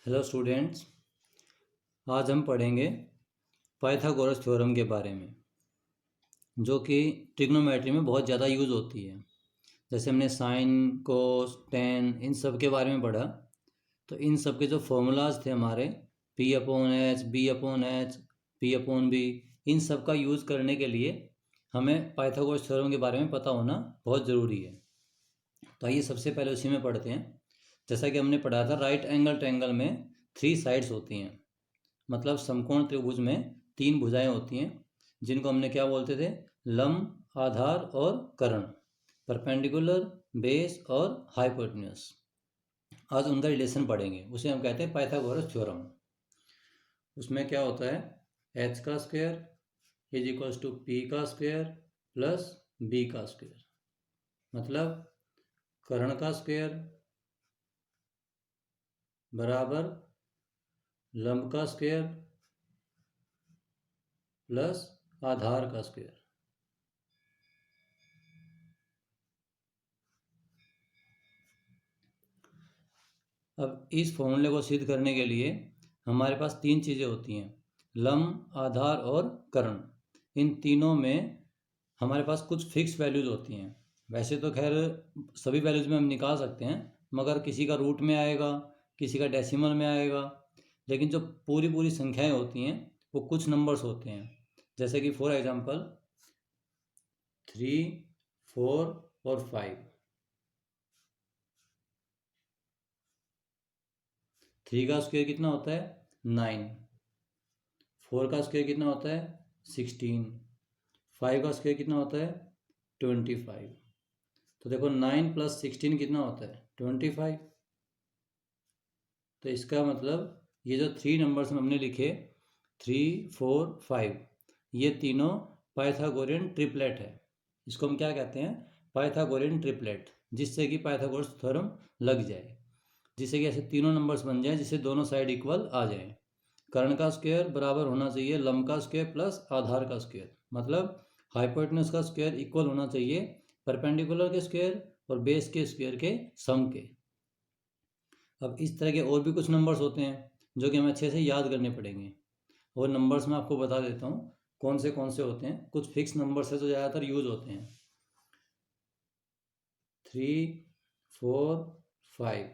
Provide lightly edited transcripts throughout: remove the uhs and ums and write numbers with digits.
Hello students, आज हम पढ़ेंगे पाइथागोरस थ्योरम के बारे में, जो कि ट्रिग्नोमेट्री में बहुत ज़्यादा यूज़ होती है। जैसे हमने साइन, कोस, टेन इन सब के बारे में पढ़ा, तो इन सब के जो फॉर्मूलाज थे हमारे P upon H, B upon H, P upon B, इन सब का यूज़ करने के लिए हमें पाइथागोरस थ्योरम के बारे में पता होना बहुत ज़रूरी है। तो आइए सबसे पहले उसी में पढ़ते हैं। जैसा कि हमने पढ़ा था, राइट एंगल ट्रायंगल में 3 साइड्स होती हैं, मतलब समकोण त्रिभुज में 3 भुजाएं होती हैं, जिनको हमने क्या बोलते थे? लंब, आधार और कर्ण, परपेंडिकुलर, बेस और हाइपोटेन्यूज। आज उनका रिलेशन पढ़ेंगे, उसे हम कहते हैं पाइथागोरस थ्योरम। उसमें क्या होता है? एच का square is equals to P का स्क्वायर प्लस बी का स्क्वायर, मतलब कर्ण का स्क्वायर बराबर लंब का स्क्वायर प्लस आधार का स्क्वायर। अब इस फॉर्मूले को सिद्ध करने के लिए हमारे पास 3 चीज़ें होती हैं, लंब, आधार और कर्ण। इन तीनों में हमारे पास कुछ फिक्स वैल्यूज़ होती हैं। वैसे तो खैर सभी वैल्यूज़ में हम निकाल सकते हैं, मगर किसी का रूट में आएगा, किसी का डेसिमल में आएगा, लेकिन जो पूरी पूरी संख्याएं होती हैं वो कुछ नंबर्स होते हैं। जैसे कि फॉर एग्जांपल 3, 4 और 5। 3 का स्क्वायर कितना होता है? 9। 4 का स्क्वायर कितना होता है? 16। 5 का स्क्वायर कितना होता है? 25। तो देखो 9 प्लस 16 कितना होता है? 25। तो इसका मतलब ये जो 3 नंबर्स हमने लिखे 3, 4, 5, ये तीनों पाइथागोरियन ट्रिपलेट है। इसको हम क्या कहते हैं? पाइथागोरियन ट्रिपलेट, जिससे कि पाइथागोरस थ्योरम लग जाए, जिससे कि ऐसे तीनों नंबर्स बन जाए जिससे दोनों साइड इक्वल आ जाए। कर्ण का स्क्वायर बराबर होना चाहिए लंब का स्क्वायर प्लस आधार का स्क्वायर, मतलब हाइपोटेन्यूज का स्क्वायर इक्वल होना चाहिए परपेंडिकुलर के स्क्वायर और बेस के स्क्वायर के सम के। अब इस तरह के और भी कुछ नंबर्स होते हैं जो कि हमें अच्छे से याद करने पड़ेंगे, और नंबर्स मैं आपको बता देता हूँ कौन से होते हैं। कुछ फिक्स नंबर्स है जो ज़्यादातर यूज होते हैं, 3, 4, 5,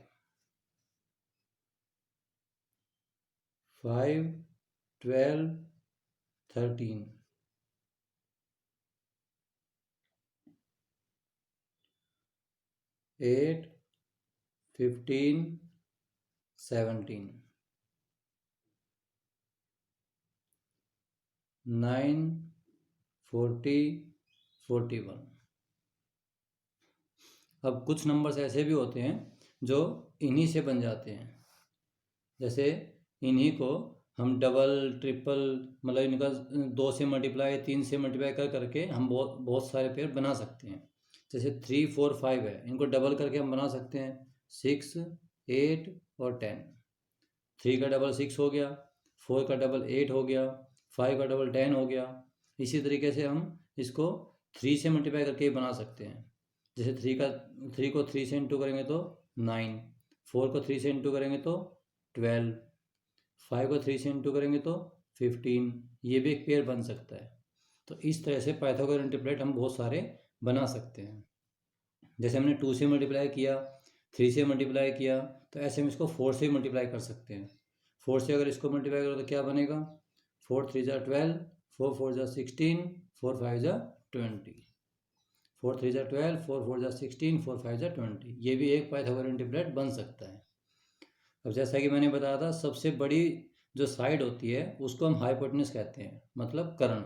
5, 12, 13, 8, 15, 17, 9, 40, 41। अब कुछ नंबर्स ऐसे भी होते हैं जो इन्हीं से बन जाते हैं। जैसे इन्हीं को हम डबल, ट्रिपल, मतलब इनका 2 से मल्टीप्लाई, 3 से मल्टीप्लाई कर करके हम बहुत बहुत सारे पेयर बना सकते हैं। जैसे 3, 4, 5 है, इनको डबल करके हम बना सकते हैं 6, 8 और 10। 3 का डबल 6 हो गया, 4 का डबल 8 हो गया, 5 का डबल 10 हो गया। इसी तरीके से हम इसको 3 से मल्टीप्लाई करके बना सकते हैं। जैसे 3 को 3 से इंटू करेंगे तो 9, 4 को 3 से इंटू करेंगे तो 12, 5 को 3 से इंटू करेंगे तो 15। ये भी एक पेयर बन सकता है। तो इस तरह से पाइथागोरस ट्रिपलेट हम बहुत सारे बना सकते हैं। जैसे हमने 2 से मल्टीप्लाई किया, 3 से मल्टीप्लाई किया, तो ऐसे हम इसको 4 से मल्टीप्लाई कर सकते हैं। 4 से अगर इसको मल्टीप्लाई करो तो क्या बनेगा? 4 3 जा 12, 4 4 जा 16, 4 5 जा 20। 4 3 जा 12, 4 4 जा 16, 4 5 जा 20। ये भी एक पाइथागोरियन ट्रिपलेट बन सकता है। अब जैसा कि मैंने बताया था, सबसे बड़ी जो साइड होती है उसको हम हाइपोटेन्यूज कहते हैं, मतलब कर्ण,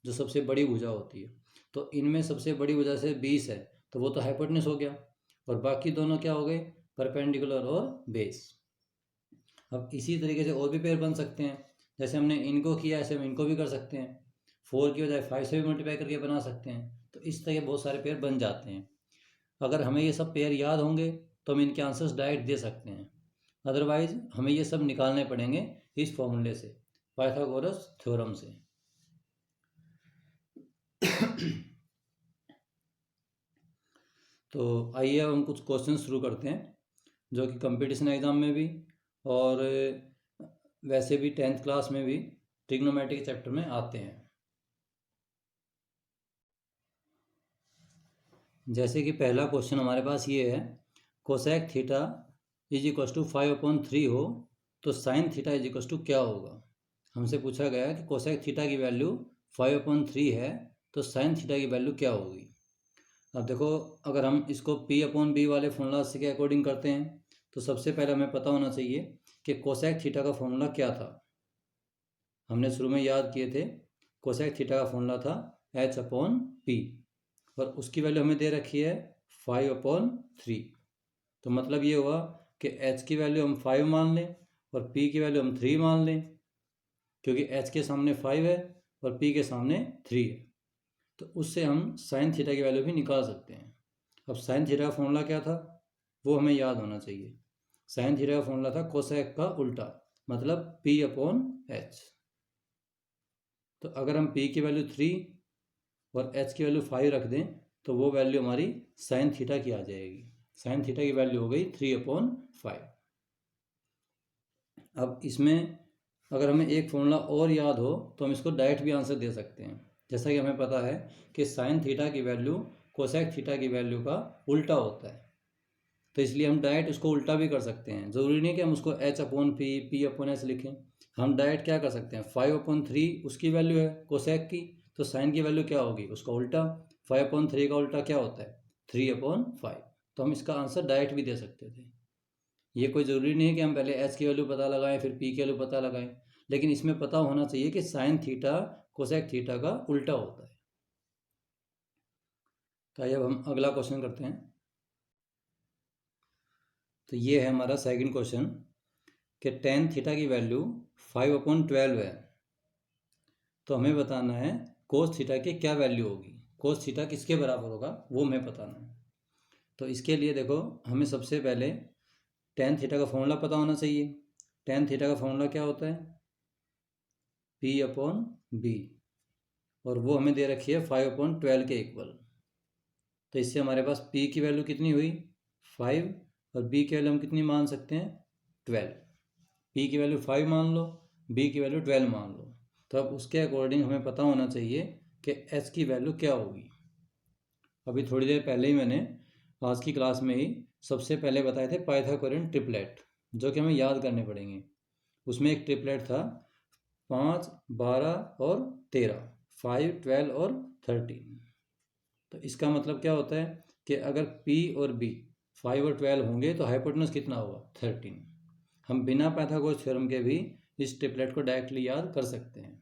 जो सबसे बड़ी भुजा होती है। तो इनमें सबसे बड़ी भुजा से 20 है, तो वो तो हाइपोटेन्यूज हो गया, और बाकी दोनों क्या हो गए? परपेंडिकुलर और बेस। अब इसी तरीके से और भी पेयर बन सकते हैं। जैसे हमने इनको किया, ऐसे हम इनको भी कर सकते हैं। 4 की बजाय 5 से भी मल्टीप्लाई करके बना सकते हैं। तो इस तरह के बहुत सारे पेयर बन जाते हैं। अगर हमें ये सब पेयर याद होंगे तो हम इनके आंसर्स डायरेक्ट दे सकते हैं, अदरवाइज हमें ये सब निकालने पड़ेंगे इस फॉर्मूले से, पाइथागोरस थ्योरम से। तो आइए अब हम कुछ क्वेश्चन शुरू करते हैं जो कि कंपटीशन एग्जाम में भी और वैसे भी 10th क्लास में भी ट्रिग्नोमेट्री चैप्टर में आते हैं। जैसे कि पहला क्वेश्चन हमारे पास ये है, cosec theta is equals to 5/3 हो तो sine theta is equals to क्या होगा। हमसे पूछा गया है कि कोसेक थीटा की वैल्यू 5/3 है तो साइन थीटा की वैल्यू क्या होगी। अब देखो, अगर हम इसको P/B वाले फॉर्मूला के अकॉर्डिंग करते हैं तो सबसे पहले हमें पता होना चाहिए कि कोसेक थीटा का फॉर्मूला क्या था। हमने शुरू में याद किए थे, कोसेक थीटा का फॉर्मूला था H/P और उसकी वैल्यू हमें दे रखी है 5/3। तो मतलब ये हुआ कि H की वैल्यू हम 5 मान लें और P की वैल्यू हम 3 मान लें, क्योंकि H के सामने 5 है और P के सामने 3 है। तो उससे हम साइन थीटा की वैल्यू भी निकाल सकते हैं। अब साइन थीटा का फॉर्मूला क्या था वो हमें याद होना चाहिए। साइन थीटा का फॉर्मूला था कोसेक का उल्टा, मतलब P/H। तो अगर हम P की वैल्यू 3 और H की वैल्यू 5 रख दें तो वो वैल्यू हमारी साइन थीटा की आ जाएगी। साइन थीटा की वैल्यू हो गई 3/5। अब इसमें अगर हमें एक फॉर्मूला और याद हो तो हम इसको डायरेक्ट भी आंसर दे सकते हैं। जैसा कि हमें पता है कि साइन थीटा की वैल्यू कोसेक थीटा की वैल्यू का उल्टा होता है, तो इसलिए हम डायरेक्ट उसको उल्टा भी कर सकते हैं। ज़रूरी नहीं कि हम उसको H/P P/S लिखें। हम डायरेक्ट क्या कर सकते हैं, 5/3 उसकी वैल्यू है कोसेक की, तो साइन की वैल्यू क्या होगी, उसका उल्टा। 5/3 का उल्टा क्या होता है, 3/5। तो हम इसका आंसर डायरेक्ट भी दे सकते थे। ये कोई ज़रूरी नहीं है कि हम पहले H की वैल्यू पता लगाएं फिर P की वैल्यू पता लगाएं, लेकिन इसमें पता होना चाहिए कि साइन थीटा कोसेक थीटा का उल्टा होता है। तो आइए अब हम अगला क्वेश्चन करते हैं। तो ये है हमारा सेकंड क्वेश्चन कि tan थीटा की वैल्यू 5/12 है, तो हमें बताना है कोस थीटा की क्या वैल्यू होगी, कोस थीटा किसके बराबर होगा वो हमें बताना है। तो इसके लिए देखो, हमें सबसे पहले tan थीटा का फॉर्मूला पता होना चाहिए। tan थीटा का फॉर्मूला क्या होता है, P/B, और वो हमें दे रखी है 5/12 के इक्वल। तो इससे हमारे पास P की वैल्यू कितनी हुई 5 और B की वैल्यू हम कितनी मान सकते हैं 12। P की वैल्यू 5 मान लो, B की वैल्यू 12 मान लो। तो अब उसके अकॉर्डिंग हमें पता होना चाहिए कि H की वैल्यू क्या होगी। अभी थोड़ी देर पहले ही मैंने आज की क्लास में ही सबसे पहले बताए थे पाइथागोरियन ट्रिपलेट, जो कि हमें याद करने पड़ेंगे। उसमें एक ट्रिपलेट था 5, 12 और 13, 5, 12 और 13। तो इसका मतलब क्या होता है कि अगर P और B 5 और 12 होंगे तो हाइपोटेनस कितना होगा 13। हम बिना पाइथागोरस थ्योरम के भी इस ट्रिपलेट को डायरेक्टली याद कर सकते हैं।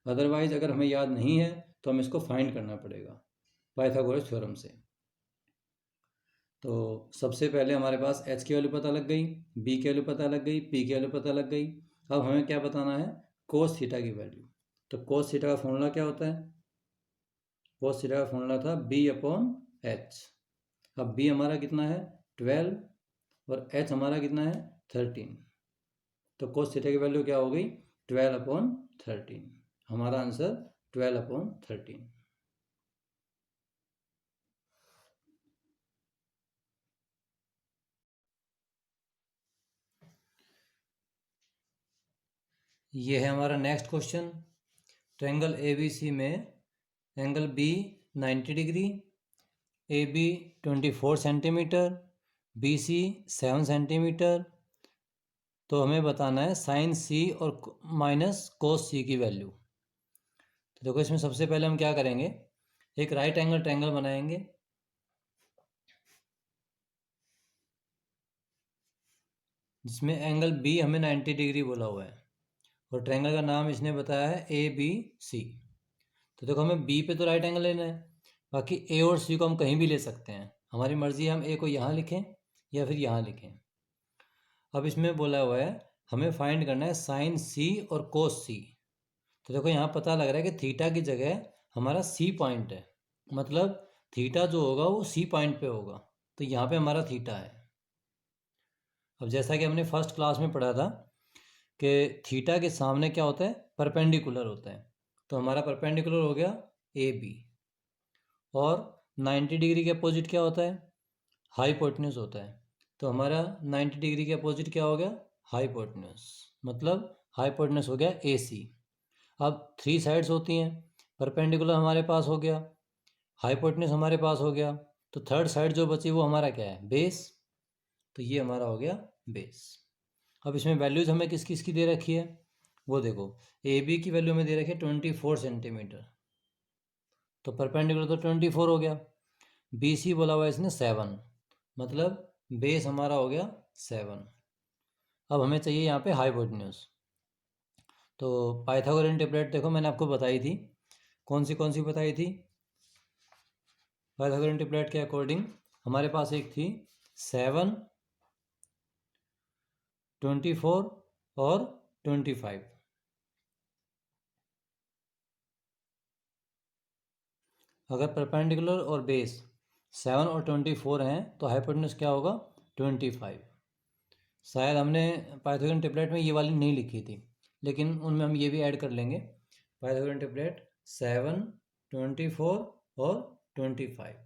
अदरवाइज अगर हमें याद नहीं है तो हमें इसको फाइंड करना पड़ेगा पाइथागोरस थ्योरम से। तो सबसे पहले हमारे पास H की वैल्यू पता लग गई, B की वैल्यु पता लग गई, P की वैल्यू पता लग गई। अब हमें क्या बताना है, कोस थीटा की वैल्यू। तो कोस थीटा का फॉर्मूला क्या होता है, कोस थीटा का फॉर्मूला था B/H। अब B हमारा कितना है 12 और H हमारा कितना है 13। तो कोस थीटा की वैल्यू क्या हो गई 12/13। हमारा आंसर 12/13। ये है हमारा नेक्स्ट क्वेश्चन। ट्रायंगल ABC में angle B 90 degree, AB 24 centimetre, BC 7 centimetre. तो हमें बताना है साइन C और माइनस कोस C की वैल्यू। तो देखो, इसमें सबसे पहले हम क्या करेंगे, एक राइट एंगल ट्रायंगल बनाएंगे जिसमें एंगल B हमें 90 डिग्री बोला हुआ है और ट्रायंगल का नाम इसने बताया है ABC। तो देखो, हमें B पे तो राइट एंगल लेना है, बाकी A और C को हम कहीं भी ले सकते हैं, हमारी मर्जी है हम A को यहाँ लिखें या फिर यहाँ लिखें। अब इसमें बोला हुआ है हमें फाइंड करना है साइन C और कोस C। तो देखो, यहाँ पता लग रहा है कि थीटा की जगह हमारा C पॉइंट है, मतलब थीटा जो होगा वो C पॉइंट पे होगा, तो यहाँ पे हमारा थीटा है। अब जैसा कि हमने फर्स्ट क्लास में पढ़ा था कि थीटा के सामने क्या होता है, परपेंडिकुलर होता है। तो हमारा परपेंडिकुलर हो गया AB, और 90 डिग्री के अपोजिट क्या होता है, हाइपोटेन्यूज होता है। तो हमारा 90 डिग्री के अपोजिट क्या हो गया हाइपोटेन्यूस, मतलब हाइपोटेन्यूस हो गया AC। अब 3 साइड्स होती हैं, परपेंडिकुलर हमारे पास हो गया, हाइपोटेन्यूस हमारे पास हो गया, तो थर्ड साइड जो बची वो हमारा क्या है, बेस। तो ये हमारा हो गया बेस। अब इसमें वैल्यूज हमें किस किस की दे रखी है, वो देखो। AB की वैल्यू हमें दे रखी है 24 सेंटीमीटर, तो परपेंडिकुलर तो 24 हो गया। BC बोला हुआ है इसने 7, मतलब बेस हमारा हो गया 7। अब हमें चाहिए यहाँ पे हाइपोटेन्यूस। तो पाइथागोरन ट्रिपलेट देखो मैंने आपको बताई थी, कौन सी बताई थी। पाइथागोरन ट्रिपलेट के अकॉर्डिंग हमारे पास एक थी 7, 24 और 25। अगर परपेंडिकुलर और बेस 7 और 24 हैं तो हाइपोटेन्यूस क्या होगा, 25। शायद हमने पाइथागोरन ट्रिपलेट में ये वाली नहीं लिखी थी, लेकिन उनमें हम ये भी ऐड कर लेंगे। पाइथागोरन ट्रिपलेट 7, 24 और 25।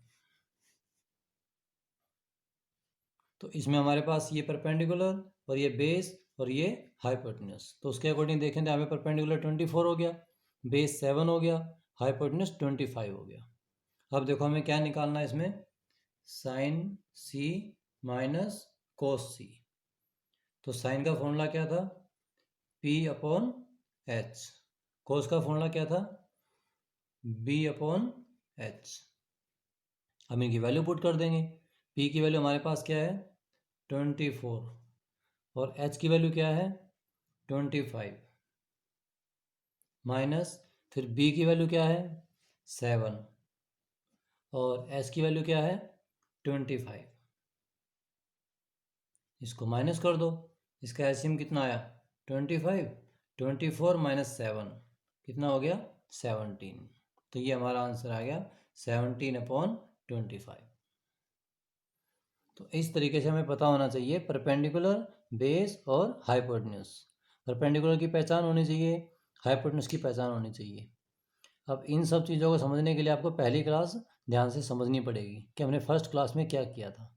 तो इसमें हमारे पास ये परपेंडिकुलर और ये बेस और ये हाइपोटेन्यूस, तो उसके अकॉर्डिंग देखें तो हमें परपेंडिकुलर 24 हो गया, बेस 7 हो गया, हाइपोटेन्यूस 25 हो गया। अब देखो हमें क्या निकालना है इसमें, sine C minus cos C। तो साइन का फॉर्मूला क्या था, P/H। कोस का फॉर्मूला क्या था, B/H। हम इनकी वैल्यू पुट कर देंगे। P की वैल्यू हमारे पास क्या है, 24, और H की वैल्यू क्या है, 25, माइनस फिर B की वैल्यू क्या है, 7, और S की वैल्यू क्या है, 25। इसको माइनस कर दो, इसका एलसीएम कितना आया, 25, 24 माइनस 7 कितना हो गया, 17। तो ये हमारा आंसर आ गया 17/25। तो इस तरीके से हमें पता होना चाहिए परपेंडिकुलर, बेस और हाइपोटेन्यूस। परपेंडिकुलर की पहचान होनी चाहिए, हाइपोटेन्यूस की पहचान होनी चाहिए। अब इन सब चीज़ों को समझने के लिए आपको पहली क्लास ध्यान से समझनी पड़ेगी कि हमने फर्स्ट क्लास में क्या किया था।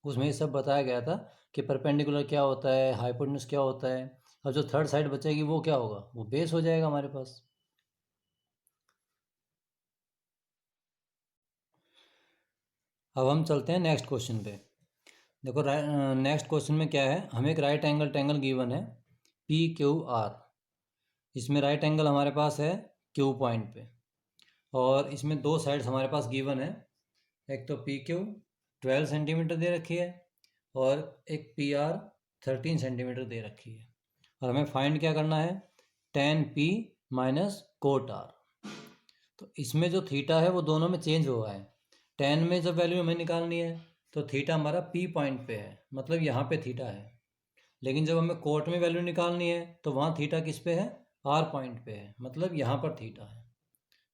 उसमें ये सब बताया गया था कि परपेंडिकुलर क्या होता है, हाइपोटेन्यूस क्या होता है। अब जो थर्ड साइड बचेगी वो क्या होगा, वो बेस हो जाएगा हमारे पास। अब हम चलते हैं नेक्स्ट क्वेश्चन पे। देखो नेक्स्ट क्वेश्चन में क्या है, हमें एक राइट एंगल ट्रायंगल गिवन है PQR। इसमें राइट एंगल हमारे पास है Q पॉइंट पे, और इसमें दो साइड्स हमारे पास गिवन है। एक तो PQ 12 सेंटीमीटर दे रखी है, और एक PR 13 सेंटीमीटर दे रखी है। और हमें फाइंड क्या करना है, tan P minus cot R। तो इसमें जो थीटा है वो दोनों में चेंज हुआ है। tan में जब वैल्यू हमें निकालनी है तो थीटा हमारा P पॉइंट पे है, मतलब यहाँ पे थीटा है। लेकिन जब हमें कोट में वैल्यू निकालनी है तो वहाँ थीटा किस पे है, R पॉइंट पे है, मतलब यहाँ पर थीटा है।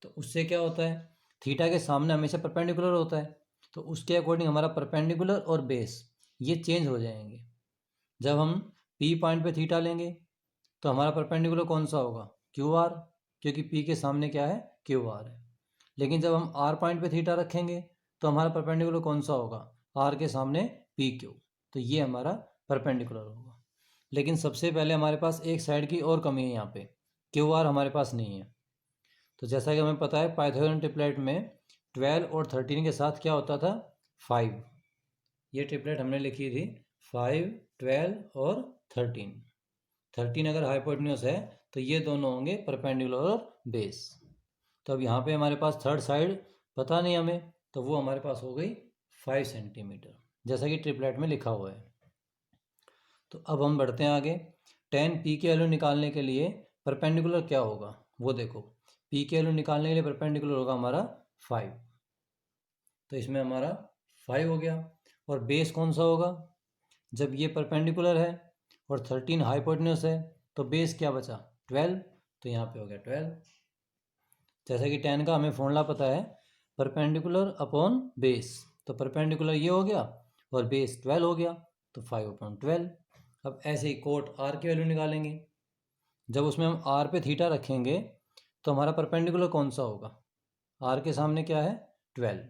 तो उससे क्या होता है, थीटा के सामने हमेशा परपेंडिकुलर होता है, तो उसके अकॉर्डिंग हमारा परपेंडिकुलर और बेस ये चेंज हो जाएंगे। जब हम P पॉइंट पे थीटा लेंगे तो हमारा परपेंडिकुलर कौन सा होगा, QR, क्योंकि P के सामने क्या है, QR है। लेकिन जब हम R पॉइंट पे थीटा रखेंगे तो हमारा परपेंडिकुलर कौन सा होगा, R के सामने PQ। तो ये हमारा परपेंडिकुलर होगा। लेकिन सबसे पहले हमारे पास एक साइड की और कमी है, यहाँ पे QR हमारे पास नहीं है। तो जैसा कि हमें पता है पाइथागोरन ट्रिपलेट में 12 और 13 के साथ क्या होता था, 5। ये ट्रिपलेट हमने लिखी थी 5, 12 और 13। 13 अगर हाइपोटेन्यूस है तो ये दोनों होंगे परपेंडिकुलर और बेस। तो अब यहाँ पे हमारे पास थर्ड साइड पता नहीं हमें, तो वो हमारे पास हो गई 5 सेंटीमीटर, जैसा कि ट्रिपलेट में लिखा हुआ है। तो अब हम बढ़ते हैं आगे। tan P की वैल्यू निकालने के लिए परपेंडिकुलर क्या होगा, वो देखो। P की वैल्यू निकालने के लिए परपेंडिकुलर होगा हमारा 5, तो इसमें हमारा 5 हो गया। और बेस कौन सा होगा, जब ये परपेंडिकुलर है और 13 हाइपोटेन्यूस है तो बेस क्या बचा, 12, तो यहाँ पे हो गया 12। जैसे कि tan का हमें फॉर्मूला पता है, परपेंडिकुलर अपॉन बेस, तो परपेंडिकुलर ये हो गया और बेस 12 हो गया, तो 5/12। अब ऐसे ही कोट R की वैल्यू निकालेंगे। जब उसमें हम R पे थीटा रखेंगे तो हमारा परपेंडिकुलर कौन सा होगा, R के सामने क्या है, 12,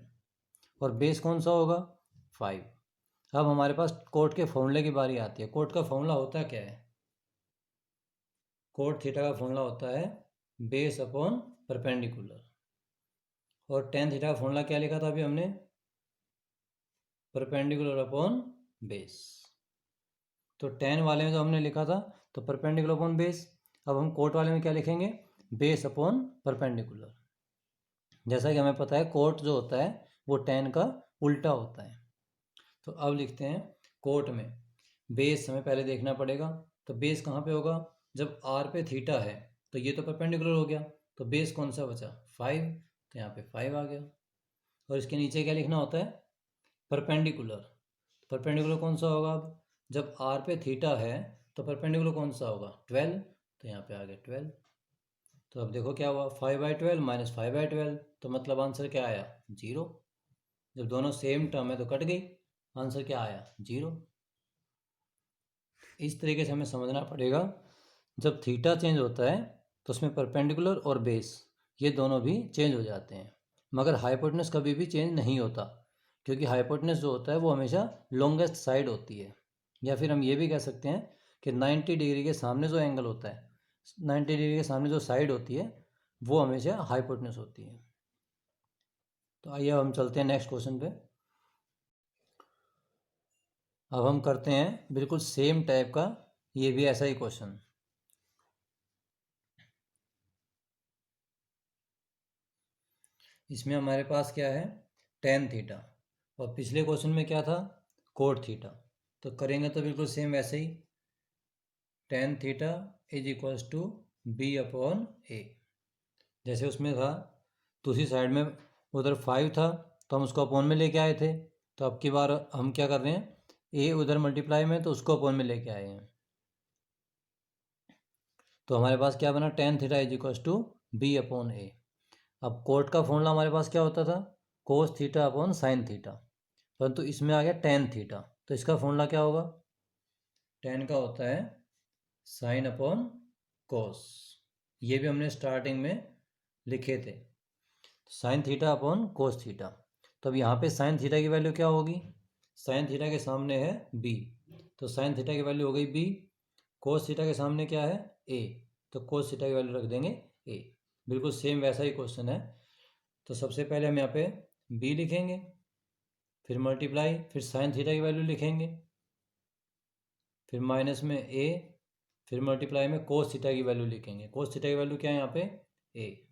और बेस कौन सा होगा, 5। अब हमारे पास कोट के फॉर्मूले की बारी आती है। कोट का फॉर्मूला होता क्या है? कोट थीटा का फॉर्मूला होता है बेस अपॉन परपेंडिकुलर। और टेन थीटा का फॉर्मूला क्या लिखा था अभी हमने? Perpendicular upon base. तो टेन वाले में तो हमने लिखा था तो परपेंडिकुलर अपॉन बेस। अब हम कोट वाले में क्या लिखेंगे? Base upon perpendicular. जैसा कि हमें पता है कोट जो होता है वो टेन का उल्टा होता है। तो अब लिखते हैं कोट में बेस हमें पहले देखना पड़ेगा। तो बेस कहाँ पे होगा? जब आर पे थीटा है तो ये तो परपेंडिकुलर हो गया, तो बेस कौन सा बचा? 5। तो यहाँ पे 5 आ गया। और इसके नीचे क्या लिखना होता है? परपेंडिकुलर। परपेंडिकुलर कौन सा होगा? अब जब आर पे थीटा है तो परपेंडिकुलर कौन सा होगा? 12। तो यहाँ पे आ गया 12। तो अब देखो क्या हुआ, 5/12 माइनस 5/12, तो मतलब आंसर क्या आया? 0। जब दोनों सेम टर्म है तो कट गई, आंसर क्या आया? 0। इस तरीके से हमें समझना पड़ेगा जब थीटा चेंज होता है तो उसमें परपेंडिकुलर और बेस ये दोनों भी चेंज हो जाते हैं, मगर हाइपोटेनस कभी भी चेंज नहीं होता, क्योंकि हाइपोटेनस जो होता है वो हमेशा लॉन्गेस्ट साइड होती है। या फिर हम ये भी कह सकते हैं कि 90 डिग्री के सामने जो एंगल होता है, 90 डिग्री के सामने जो साइड होती है वो हमेशा हाइपोटेनस होती है। तो आइए हम चलते हैं नेक्स्ट क्वेश्चन पे। अब हम करते हैं बिल्कुल सेम टाइप का ये भी ऐसा ही क्वेश्चन। इसमें हमारे पास क्या है? Tan theta. और पिछले क्वेश्चन में क्या था? Cot theta. तो करेंगे तो बिल्कुल सेम वैसे ही, tan theta is equals to B upon A. जैसे उसमें था दूसरी साइड में उधर 5 था तो हम उसको अपॉन में लेके आए थे, तो अब की बार हम क्या कर रहे हैं? ए उधर मल्टीप्लाई में तो उसको अपॉन में लेके आए हैं। तो हमारे पास क्या बना? Tan theta is equals to B upon A. अब कोट का फॉर्मूला हमारे पास क्या होता था? Cos theta upon sine theta. परंतु इसमें आ गया टेन थीटा, तो इसका फॉर्मूला क्या होगा? टेन का होता है साइन अपॉन कोस। ये भी हमने स्टार्टिंग में लिखे थे, sine theta upon cos theta. तो अब यहाँ पे साइन थीटा की वैल्यू क्या होगी? साइन थीटा के सामने है बी, तो साइन थीटा की वैल्यू हो गई बी। कोस थीटा के सामने क्या है? ए, तो कोस थीटा की वैल्यू रख देंगे ए। बिल्कुल सेम वैसा ही क्वेश्चन है। तो सबसे पहले हम यहाँ पे बी लिखेंगे, फिर मल्टीप्लाई, फिर साइन थीटा की वैल्यू लिखेंगे, फिर माइनस में ए, फिर मल्टीप्लाई में कोस थीटा की वैल्यू लिखेंगे। कोस थीटा की वैल्यू क्या है यहाँ पे? ए,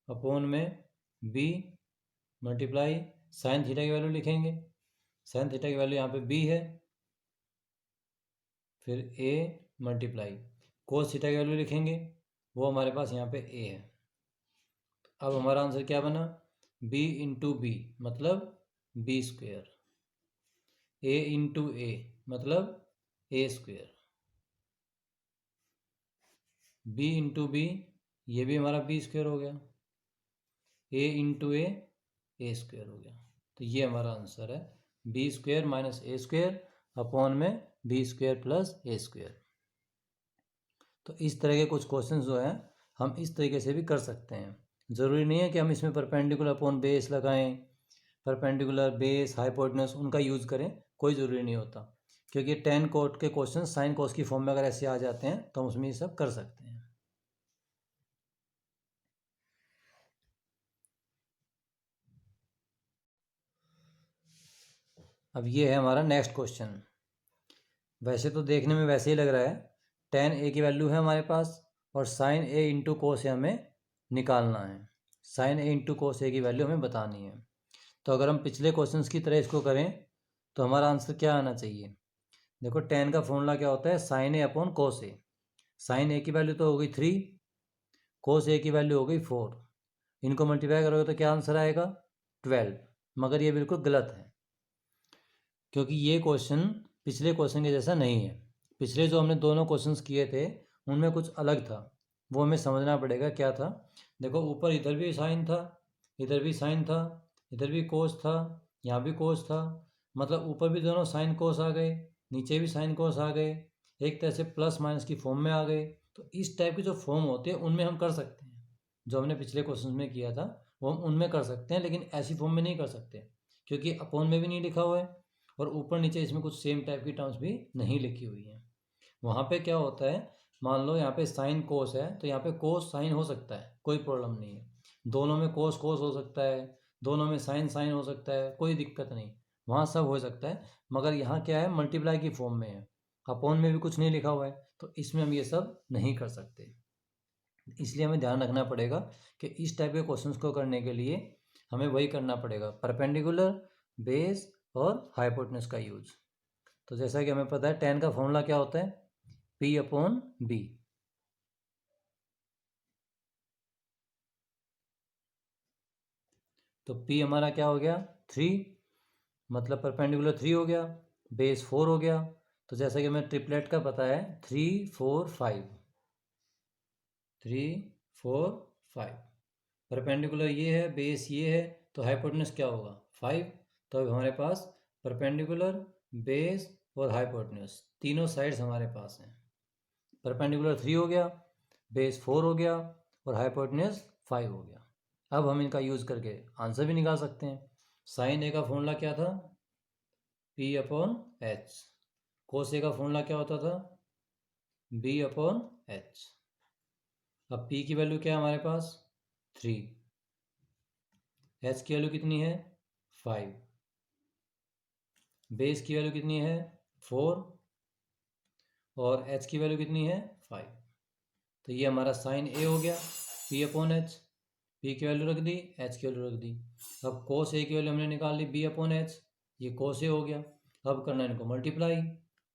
अपॉन में बी, मल्टीप्लाई साइन थीटा की वैल्यू लिखेंगे, साइन थीटा की वैल्यू यहाँ पे बी है, फिर ए मल्टीप्लाई कोस थीटा की वैल्यू लिखेंगे, वो हमारे पास यहाँ पे ए है। अब हमारा आंसर क्या बना? बी इंटू बी मतलब बी स्क्वेयर, ए इंटू ए मतलब ए स्क्वेयर, बी इंटू बी ये भी हमारा बी स्क्वेयर हो गया, ए इंटू ए स्क्वेयर हो गया। तो ये हमारा आंसर है बी स्क्वेयर माइनस ए स्क्वेयर अपॉन में बी स्क्वेयर प्लस ए स्क्वेयर। तो इस तरह के कुछ क्वेश्चन जो हैं हम इस तरीके से भी कर सकते हैं। ज़रूरी नहीं है कि हम इसमें परपेंडिकुलर अपॉन बेस लगाएं, परपेंडिकुलर बेस हाइपोटेनस उनका यूज़ करें, कोई ज़रूरी नहीं होता, क्योंकि टेन कोट के क्वेश्चन साइन कोस की फॉर्म में अगर ऐसे आ जाते हैं तो हम उसमें ये सब कर सकते हैं। अब ये है हमारा नेक्स्ट क्वेश्चन। वैसे तो देखने में वैसे ही लग रहा है, टेन ए की वैल्यू है हमारे पास और साइन ए इंटू कोस ए हमें निकालना है। साइन ए इंटू कोस ए की वैल्यू हमें बतानी है। तो अगर हम पिछले क्वेश्चंस की तरह इसको करें तो हमारा आंसर क्या आना चाहिए? देखो टेन का फॉर्मूला क्या होता है? साइन ए अपॉन कोस ए। साइन ए की वैल्यू तो हो गई 3, कोस ए की वैल्यू हो गई 4। इनको मल्टीप्लाई करोगे तो क्या आंसर आएगा? 12। मगर ये बिल्कुल गलत है, क्योंकि ये क्वेश्चन पिछले क्वेश्चन के जैसा नहीं है। पिछले जो हमने दोनों क्वेश्चंस किए थे उनमें कुछ अलग था, वो हमें समझना पड़ेगा क्या था। देखो ऊपर इधर भी साइन था, इधर भी साइन था, इधर भी कोस था, यहाँ भी कोस था, मतलब ऊपर भी दोनों साइन कोस आ गए, नीचे भी साइन कोस आ गए, एक तरह से प्लस माइनस की फॉर्म में आ गए। तो इस टाइप की जो फॉर्म होती है उनमें हम कर सकते हैं, जो हमने पिछले क्वेश्चन में किया था वो हम उनमें कर सकते हैं, लेकिन ऐसी फॉर्म में नहीं कर सकते, क्योंकि अपॉन में भी नहीं लिखा हुआ है और ऊपर नीचे इसमें कुछ सेम टाइप की टर्म्स भी नहीं लिखी हुई हैं। वहाँ पे क्या होता है, मान लो यहाँ पे साइन कोस है तो यहाँ पे कोस साइन हो सकता है, कोई प्रॉब्लम नहीं है। दोनों में कोस कोस हो सकता है, दोनों में साइन साइन हो सकता है, कोई दिक्कत नहीं, वहाँ सब हो सकता है। मगर यहाँ क्या है, मल्टीप्लाई की फॉर्म में है, अपॉन में भी कुछ नहीं लिखा हुआ है, तो इसमें हम ये सब नहीं कर सकते। इसलिए हमें ध्यान रखना पड़ेगा कि इस टाइप के क्वेश्चंस को करने के लिए हमें वही करना पड़ेगा, परपेंडिकुलर, बेस और हाइपोटेनस का यूज। तो जैसा कि हमें पता है tan का फॉर्मूला क्या होता है, P अपॉन B। तो P हमारा क्या हो गया, 3, मतलब परपेंडिकुलर 3 हो गया, बेस 4 हो गया। तो जैसा कि हमें ट्रिपलेट का पता है 3 4 5, 3 4 5, परपेंडिकुलर ये है, बेस ये है, तो हाइपोटेनस क्या होगा 5। तो अब हमारे पास परपेंडिकुलर, बेस और हाइपोटेनस तीनों साइड्स हमारे पास हैं। परपेंडिकुलर 3 हो गया, बेस 4 हो गया और हाइपोटेनस 5 हो गया। अब हम इनका यूज़ करके आंसर भी निकाल सकते हैं। साइन ए का फॉर्मूला क्या था, P अपॉन H। कोस ए का फॉर्मूला क्या होता था, B अपॉन H। अब P की वैल्यू क्या है हमारे पास 3, H की वैल्यू कितनी है 5, बेस की वैल्यू कितनी है 4 और H की वैल्यू कितनी है 5। तो ये हमारा साइन ए हो गया, P अपॉन H। P की वैल्यू रख दी, H की वैल्यू रख दी। अब कोस ए की वैल्यू हमने निकाल ली B अपॉन H, ये कोस ए हो गया। अब करना है इनको मल्टीप्लाई,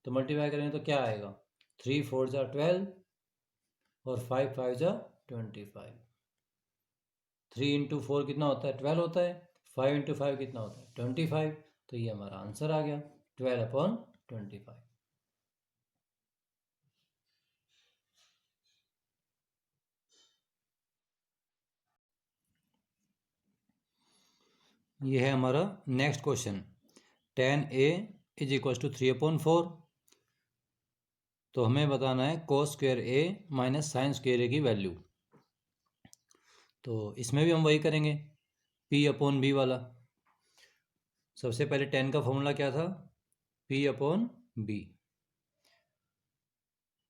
तो मल्टीप्लाई करेंगे तो क्या आएगा, 3 4 जा 12 और 5 5 जा 25। 3 इंटू 4 कितना होता है 12 होता है, 5 इंटू 5 कितना होता है 25। तो ये हमारा आंसर आ गया 12 अपॉन 25। ये है हमारा next question, tan A is equal to 3 upon 4। तो हमें बताना है cos square A minus sine square A की वैल्यू। तो इसमें भी हम वही करेंगे, P अपॉन B वाला। सबसे पहले tan का फॉर्मूला क्या था, P अपॉन B।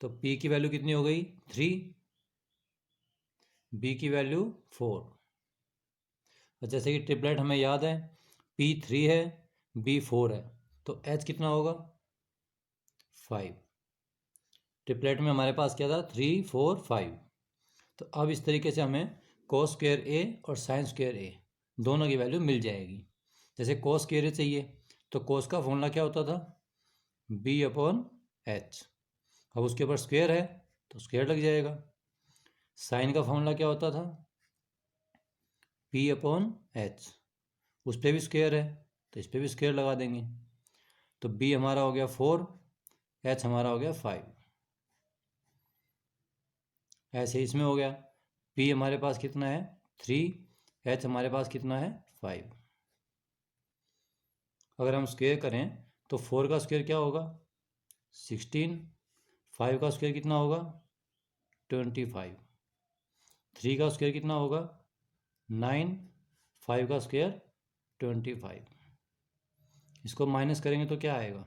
तो P की वैल्यू कितनी हो गई 3, B की वैल्यू 4। और जैसे कि ट्रिपलेट हमें याद है, P 3 है, B 4 है, तो H कितना होगा 5। ट्रिपलेट में हमारे पास क्या था 3 4 5। तो अब इस तरीके से हमें cos स्क्वायर A और साइन स्क्वायर A दोनों की वैल्यू मिल जाएगी। जैसे cos स्क्वायर A चाहिए तो cos का फॉर्मूला क्या होता था, B अपॉन H। अब उसके ऊपर स्क्वायर है तो स्क्वायर लग जाएगा। साइन का फॉर्मूला क्या होता था, P अपॉन H, उस पर भी स्क्वायर है तो इस पर भी स्क्वायर लगा देंगे। तो B हमारा हो गया 4, H हमारा हो गया 5। ऐसे इसमें हो गया, P हमारे पास कितना है 3, H हमारे पास कितना है 5। अगर हम स्क्वायर करें तो 4 का स्क्वायर क्या होगा 16, 5 का स्क्वायर कितना होगा 25, 3 का स्क्वायर कितना होगा 9, 5 का स्क्वायर 25। इसको माइनस करेंगे तो क्या आएगा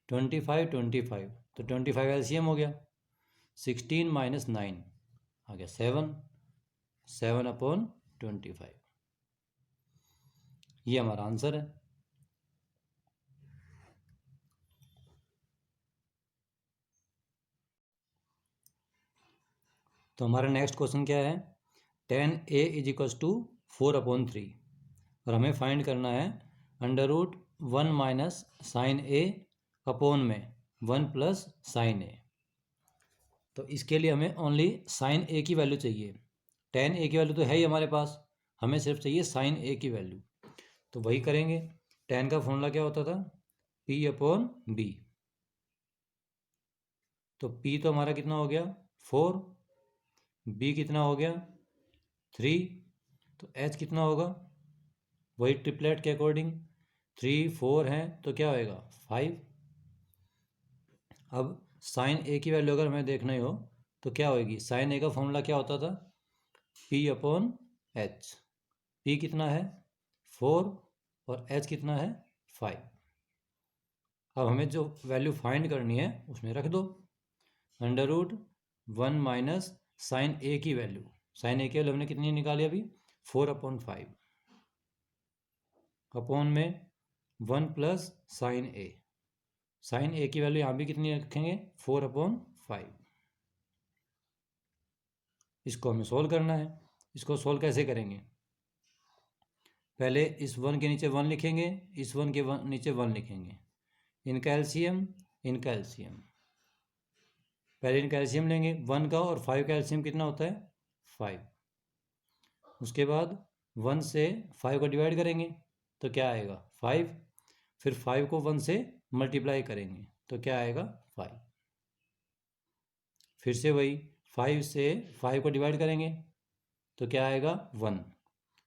25 25, तो 25 एलसीएम हो गया, 16 माइनस 9 आ गया 7, 7 अपॉन 25। ये हमारा आंसर है। तो हमारा नेक्स्ट क्वेश्चन क्या है, tan A is equal to 4 upon 3 और हमें फाइंड करना है under root 1 minus sine A upon में 1 प्लस साइन A। तो इसके लिए हमें ओनली साइन A की वैल्यू चाहिए, tan A की वैल्यू तो है ही हमारे पास, हमें सिर्फ चाहिए साइन A की वैल्यू। तो वही करेंगे, tan का फॉर्मूला क्या होता था P अपॉन B। तो P तो हमारा कितना हो गया 4, B कितना हो गया 3, तो H कितना होगा वही ट्रिपलेट के अकॉर्डिंग 3 4 हैं तो क्या होएगा 5। अब साइन A की वैल्यू अगर हमें देखना ही हो तो क्या होएगी, साइन A का फॉर्मूला क्या होता था P अपॉन H। P कितना है 4, और h कितना है 5। अब हमें जो वैल्यू फाइंड करनी है उसमें रख दो। अंडर रूट 1 माइनस साइन ए की वैल्यू, साइन ए की वैल्यू हमने कितनी निकाली अभी 4/5 अपॉन में 1 प्लस साइन ए। साइन ए की वैल्यू यहाँ भी कितनी रखेंगे 4/5। इसको हमें सोल्व करना है। इसको सोल्व कैसे करेंगे, पहले इस 1 के नीचे 1 लिखेंगे, इस 1 के नीचे 1 लिखेंगे। इनका एलसीएम, इनका एलसीएम, पहले इनका एलसीएम लेंगे। 1 का और 5 का एलसीएम कितना होता है 5। उसके बाद 1 से 5 को डिवाइड करेंगे तो क्या आएगा 5। फिर 5 को 1 से मल्टीप्लाई करेंगे तो क्या आएगा 5। फिर से वही 5 से 5 को डिवाइड करेंगे तो क्या आएगा 1।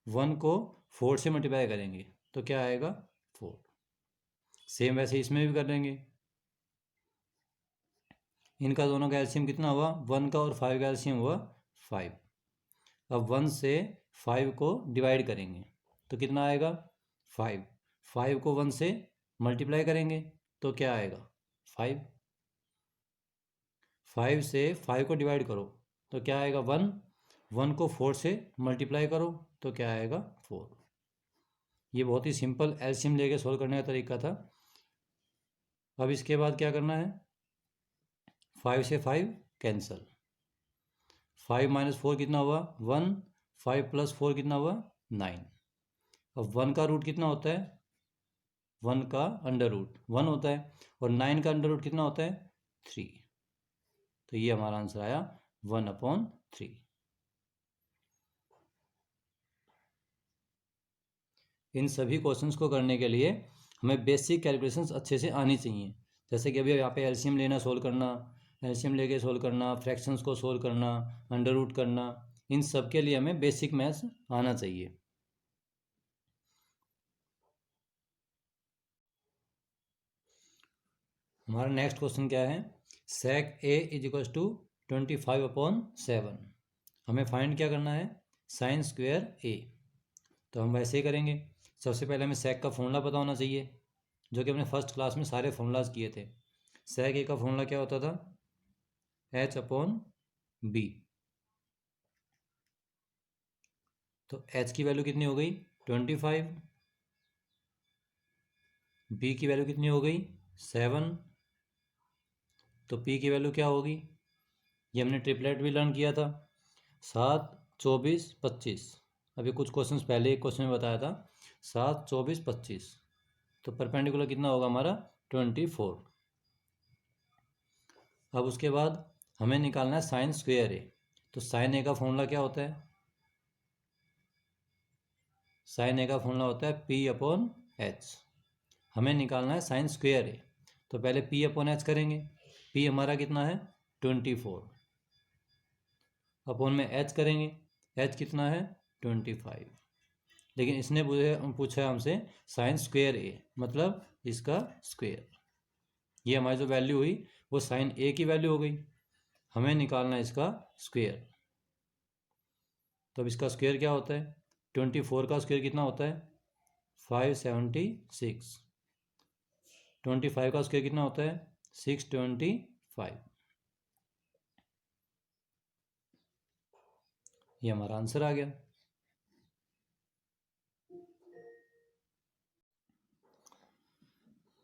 1 को 4 से मल्टीप्लाई करेंगे तो क्या आएगा 4। सेम वैसे इसमें भी कर लेंगे। इनका दोनों का एलसीएम कितना हुआ 1 का और 5 का एलसीएम हुआ 5। अब 1 से 5 को डिवाइड करेंगे तो कितना आएगा 5। 5 को 1 से मल्टीप्लाई करेंगे तो क्या आएगा 5। 5 से 5 को डिवाइड करो तो क्या आएगा 1। 1 को 4 से मल्टीप्लाई करो तो क्या आएगा 4। ये बहुत ही सिंपल एलसीएम लेके सोल्व करने का तरीका था। अब इसके बाद क्या करना है, 5 से 5 कैंसिल, 5 माइनस 4 कितना हुआ 1, 5 प्लस 4 कितना हुआ 9। अब 1 का रूट कितना होता है 1 का अंडर रूट 1 होता है और 9 का अंडर रूट कितना होता है 3। तो ये हमारा आंसर आया 1/3। इन सभी क्वेश्चंस को करने के लिए हमें बेसिक कैलकुलेशंस अच्छे से आनी चाहिए। जैसे कि अभी यहाँ पे एलसीएम लेना सोल्व करना, एलसीएम लेके सोल्व करना, फ्रैक्शंस को सोल्व करना, अंडर रूट करना, इन सब के लिए हमें बेसिक मैथ्स आना चाहिए। हमारा नेक्स्ट क्वेश्चन क्या है, सेक ए इज इक्वल टू 25/7। हमें फाइंड क्या करना है साइन स्क्वायर ए। तो हम वैसे ही करेंगे। सबसे पहले हमें सेक का फॉर्मूला पता होना चाहिए, जो कि हमने फर्स्ट क्लास में सारे फॉर्मूलाज किए थे। सेक ए का फॉर्मूला क्या होता था h/b। तो h की वैल्यू कितनी हो गई 25, b की वैल्यू कितनी हो गई 7, तो p की वैल्यू क्या होगी, ये हमने ट्रिपलेट भी लर्न किया था 7, 24, 25। अभी कुछ क्वेश्चंस पहले एक क्वेश्चन में बताया था 7, 24, 25। तो परपेंडिकुलर कितना होगा हमारा 24। अब उसके बाद हमें निकालना है साइन स्क्वायर ए। तो साइन ए का फॉर्मूला क्या होता है, साइन ए का फॉर्मूला होता है p/h। हमें निकालना है साइन स्क्वायर ए। तो पहले p/h करेंगे। p हमारा कितना है 24 अपॉन में h करेंगे, h कितना है 25। लेकिन इसने पूछा हमसे साइन स्क्वायर ए, मतलब इसका स्क्वायर। ये हमारी जो वैल्यू हुई वो साइन ए की वैल्यू हो गई। हमें निकालना है इसका स्क्वायर। तो अब इसका स्क्वायर क्या होता है 24 का स्क्वायर कितना होता है 576। 25 का स्क्वायर कितना होता है 625। ये हमारा आंसर आ गया।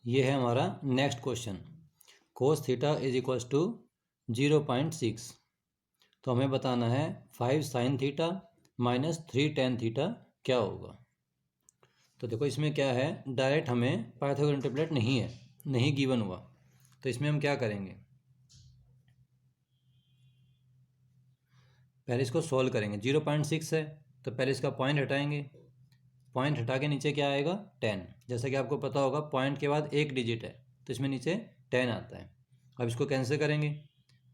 ये है हमारा next question, cos theta is equal to 0.6। तो हमें बताना है 5 sine theta minus 3 tan theta क्या होगा। तो देखो इसमें क्या है, डायरेक्ट हमें पाइथागोरस ट्रिपलेट नहीं है, नहीं गिवन हुआ। तो इसमें हम क्या करेंगे, पहले इसको सॉल्व करेंगे। 0.6 है तो पहले इसका पॉइंट हटाएंगे, पॉइंट हटा के नीचे क्या आएगा 10। जैसा कि आपको पता होगा पॉइंट के बाद एक डिजिट है तो इसमें नीचे 10 आता है। अब इसको कैंसिल करेंगे,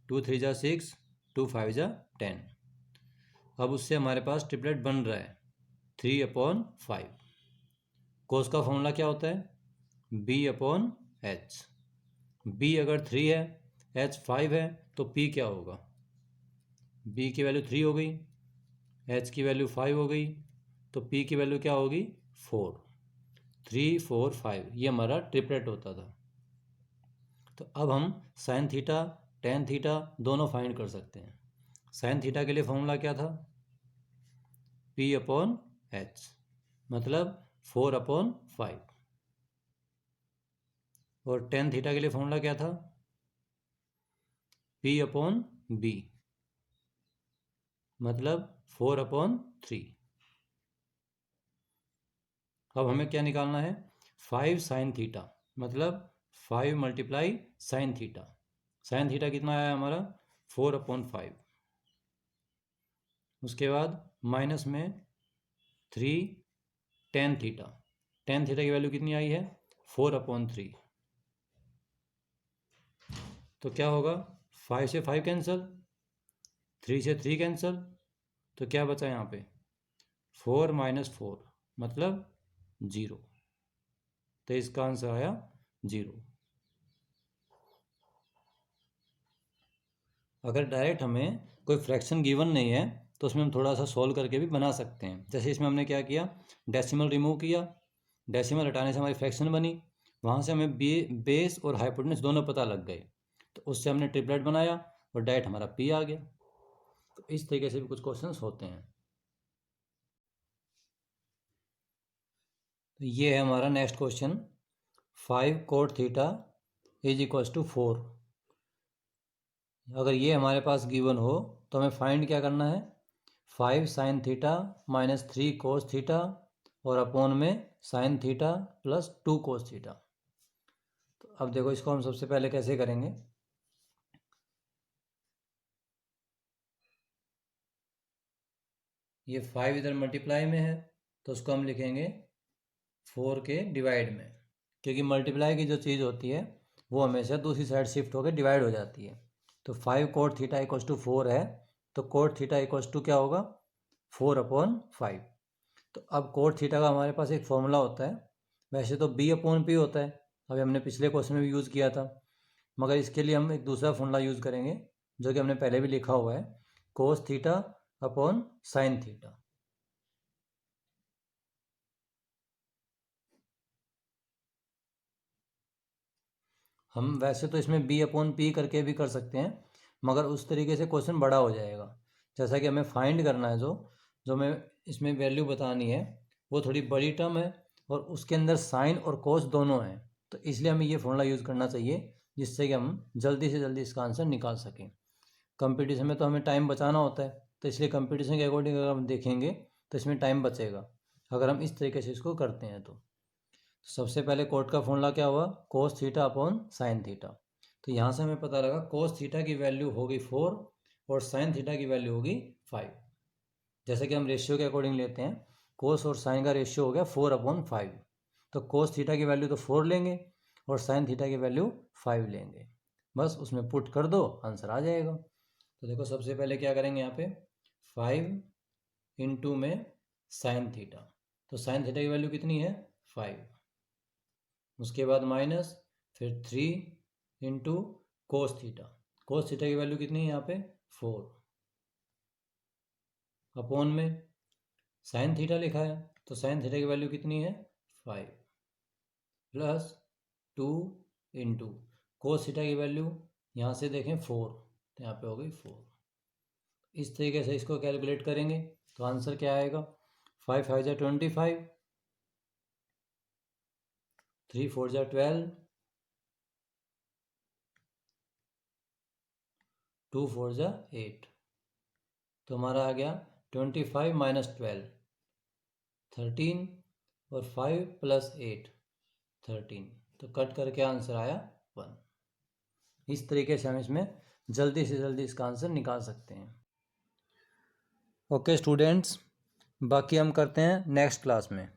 2 3 जा 6, 2 5 जा 10। अब उससे हमारे पास ट्रिपलेट बन रहा है 3/5। कोस का फॉर्मूला क्या होता है b/h। b अगर 3 है h 5 है तो p क्या होगा, b की वैल्यू 3 हो गई, h की वैल्यू 5 हो गई, तो p की वैल्यू क्या होगी 4। 3, 4, 5 ये हमारा ट्रिपलेट होता था। तो अब हम साइन थीटा टेन थीटा दोनों फाइंड कर सकते हैं। साइन थीटा के लिए फॉर्मूला क्या था? P/H मतलब 4/5। और टेन थीटा के लिए फॉर्मूला क्या था? P/B मतलब 4/3। अब हमें क्या निकालना है? 5 साइन थीटा मतलब 5 multiply sine theta. Sine theta कितना आया हमारा? 4/5। उसके बाद माइनस में 3 टेन थीटा। टेन थीटा की वैल्यू कितनी आई है? 4/3। तो क्या होगा? 5 से 5 कैंसिल, 3 से 3 कैंसिल, तो क्या बचा यहाँ पे? 4 - 4 मतलब 0। तो इसका आंसर आया 0। अगर डायरेक्ट हमें कोई फ्रैक्शन गिवन नहीं है तो उसमें हम थोड़ा सा सॉल्व करके भी बना सकते हैं। जैसे इसमें हमने क्या किया? डेसिमल रिमूव किया, डेसिमल हटाने से हमारी फ्रैक्शन बनी, वहाँ से हमें बेस और हाइपोटेन्यूस दोनों पता लग गए, तो उससे हमने ट्रिपलेट बनाया और डायरेक्ट हमारा पी आ गया। तो इस तरीके से भी कुछ क्वेश्चंस होते हैं। तो ये है हमारा नेक्स्ट क्वेश्चन, 5 cot थीटा = 4। अगर ये हमारे पास गिवन हो तो हमें फाइंड क्या करना है? 5 साइन थीटा -3 कोस थीटा और अपॉन में साइन थीटा +2 कोस थीटा। तो अब देखो इसको हम सबसे पहले कैसे करेंगे। ये 5 इधर मल्टीप्लाई में है तो उसको हम लिखेंगे 4 के डिवाइड में, क्योंकि मल्टीप्लाई की जो चीज़ होती है वो हमेशा दूसरी साइड शिफ्ट होकर डिवाइड हो जाती है। तो 5 cot थीटा = 4 है, तो cot थीटा = क्या होगा? 4/5। तो अब cot थीटा का हमारे पास एक फॉर्मूला होता है, वैसे तो B/P होता है, अभी हमने पिछले क्वेश्चन में भी यूज़ किया था, मगर इसके लिए हम एक दूसरा फॉर्मूला यूज़ करेंगे जो कि हमने पहले भी लिखा हुआ है, cos theta upon sine theta. हम वैसे तो इसमें B/P करके भी कर सकते हैं, मगर उस तरीके से क्वेश्चन बड़ा हो जाएगा। जैसा कि हमें फाइंड करना है, जो हमें इसमें वैल्यू बतानी है वो थोड़ी बड़ी टर्म है और उसके अंदर साइन और कोस दोनों हैं, तो इसलिए हमें ये फॉर्मूला यूज़ करना चाहिए जिससे कि हम जल्दी से जल्दी इसका आंसर निकाल सकें। कंपटीशन में तो हमें टाइम बचाना होता है, तो इसलिए कंपटीशन के अकॉर्डिंग अगर हम देखेंगे तो इसमें टाइम बचेगा अगर हम इस तरीके से इसको करते हैं। तो सबसे पहले कोट का फॉर्मूला क्या हुआ? कोस थीटा अपॉन साइन थीटा। तो यहाँ से हमें पता लगा कोस थीटा की वैल्यू होगी 4 और साइन थीटा की वैल्यू होगी 5। जैसे कि हम रेशियो के अकॉर्डिंग लेते हैं, कोस और साइन का रेशियो हो गया 4/5, तो कोस थीटा की वैल्यू तो 4 लेंगे और साइन थीटा की वैल्यू 5 लेंगे, बस उसमें पुट कर दो, आंसर आ जाएगा। तो देखो सबसे पहले क्या करेंगे यहाँ पे, 5 इंटू में साइन थीटा, तो साइन थीटा की वैल्यू कितनी है? 5। उसके बाद माइनस, फिर 3 into cos theta, cos theta की वैल्यू कितनी है यहाँ पे? 4, अपॉन में साइन थीटा लिखा है, तो साइन थीटा की वैल्यू कितनी है? 5 प्लस 2 इंटू कोस थीटा की वैल्यू यहाँ से देखें 4, तो यहाँ पे हो गई 4। इस तरीके से इसको कैलकुलेट करेंगे तो आंसर क्या आएगा? 5 5 × 25, 3 4 × 12, 2 4 × 8, तो हमारा आ गया 25 - 12 13 और 5 + 8 13, तो कट करके आंसर आया 1। इस तरीके से हम इसमें जल्दी से जल्दी इसका आंसर निकाल सकते हैं। ओके स्टूडेंट्स, बाकी हम करते हैं नेक्स्ट क्लास में।